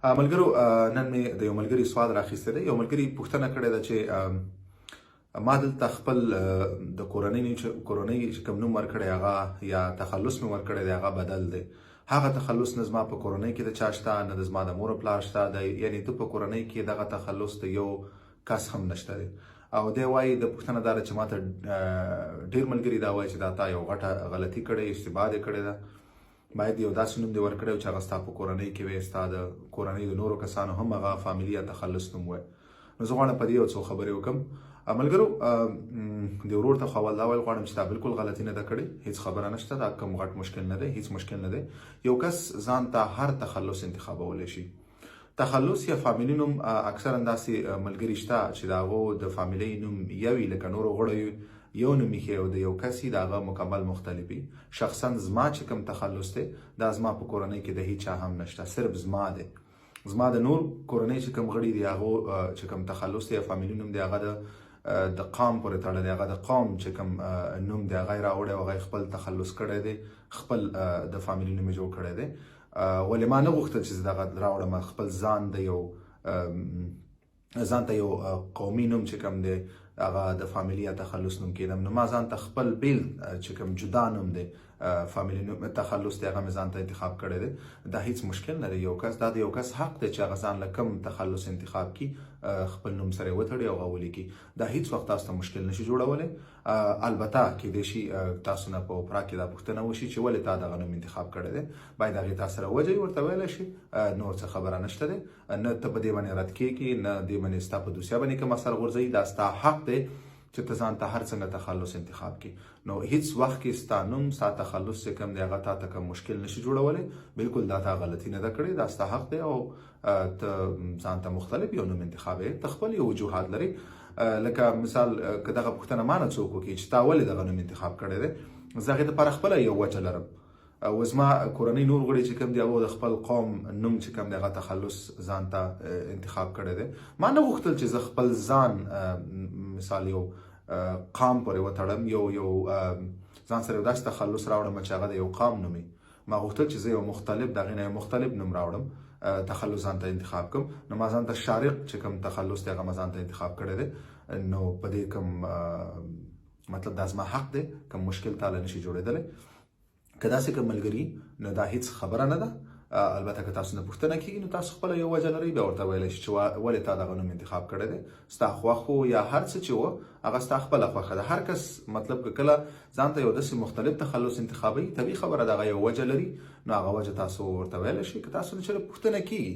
ملګرو نن مې د یو ملګري سوال راخیستی دی. یو ملګري پوښتنه کړې ده چې ما دلته خپل د کورنۍ چې کوم نوم ورکړی هغه یا تخلص مې ورکړی دی هغه بدل دی. هغه تخلص نه زما په کورنۍ کې د چا شته، نه د زما د مور او پلار شته دی. یعنی ته په کورنۍ کې دغه تخلص د یو کس هم نشته دی. او دی وایي د پوښتنه دا ده چې ما ته ډېر ملګري دا وایي چې دا تا یو غټه غلطي کړې، اشتباه دې کړې ده. باید یو داسې نوم دې ورکړی و چې هغه ستا په کورنۍ کې وی، ستا د کورنۍ د نورو کسانو هم هغه فامیلي یا تخلص نوم وی. نو زه غواړم په دې یو څو خبرې وکړم. ملګرو د ورور ته خو اول دا ویل غواړم چې تا بالکل غلطي نه ده کړې، هېڅ خبره نشته، دا کوم غټ مشکل نه دی، هېڅ مشکل نه دی. یو کس ځان ته هر تخلص انتخابولی شي. تخلص یا فامیلي نوم اکثرا داسې ملګري شته چې د هغو د فامیلي نوم یو وي، لکه نورو غړیو یو نوم ایښی او د یو کس د هغه مکمل مختلف وي. شخصا زما چې کوم تخلص دی دا زما په کورنۍ کې د هیچا هم نشته، صرف زما دی. زما د نور کورنۍ چې کوم غړي دي هغو چې کوم تخلص دی یا فامیلي نوم دی هغه د قام پورې تړلی، هغه د قوم چې کوم نوم دی هغه یې راوړی او هغه یې خپل تخلص کړی دی، خپل د فامیلي نوم یې جوړ کړی دی. ولې ما نه غوښتل چې زه دغه راوړم خپل ځان ته یو قومي نوم چې کوم دی هغه د فامیلي یا تخلص نوم کېدم. نو ما ځان ته خپل بیل چې کوم جدا نوم دی فامیلي نوم تخلص دی هغه مې ځان ته انتخاب کړی دی. دا هیڅ مشکل نه دی. دا د یو کس حق دی چې هغه ځان له کوم تخلص انتخاب کړي، خپل نوم سره یې وتړي او هغه ولیکي. دا هیڅ وخت تاسو ته مشکل نشي جوړولی. البته کیدای شي تاسو نه په اوپرا کې دا پوښتنه وشي چې ولې تا دغه نوم انتخاب کړی دی. باید هغې تا سره وجه ورته ویلی شي، نور څه خبره نشته دی. نه ته په دې باندې رد کېږي، نه دې باندې ستا په دوسیه باندې کوم اثر غورځوي. دا ستا حق دی چې ته ځان ته هر څنګه تخلص انتخاب کړي. نو هیڅ وخت کې ستا نوم ستا تخلص چې کوم دی هغه تا ته کوم مشکل نشي جوړولی. بالکل دا تا غلطي نه ده کړې، دا ستا حق دی او ته ځان ته مختلف یو نوم انتخابوې. ته خپل یو وجوهات لري. لکه مثال که دغه پوښتنه ما نه څوک وکړي چې تا ولې دغه نوم انتخاب کړی دی، زه هغې دپاره خپله یو وجه لرم. او زما کورنۍ نور غړي چې کوم دي هغو د خپل قوم نوم چې کوم دی هغه تخلص ځان ته انتخاب کړی دی. ما نه غوښتل چې زه خپل ځان مثال یو قام پورې وتړم، یو ځان سره یو داسې تخلص راوړم چې هغه د یو قام نوم وي. ما غوښتل چې زه یو مختلف د هغې نه یو مختلف نوم راوړم، تخلص ځان ته انتخاب کړم. نو ما ځان ته شارق چې کوم تخلص دی هغه ما ځان ته انتخاب کړی دی. نو په دې کوم مطلب دا زما حق دی، کوم مشکل تاله نشي جوړېدلی. که داسې کوم ملګري نو دا هیڅ خبره نه ده. البته که تاسو نه پوښتنه کېږي نو تاسو خپله یو وجه لرئ، بیا ورته ویلی شي چې ولې تا دغه نوم انتخاب کړی دی. ستا خوښ و یا هر څه چې و هغه ستا خپله خوښه ده. هر کس مطلب که کله ځان ته یو داسې مختلف تخلص انتخابوي، طبیعي خبره ده هغه یو وجه لري. نو هغه وجه تاسو ورته ویلی شي. که تاسو نه چېرې پوښتنه کېږي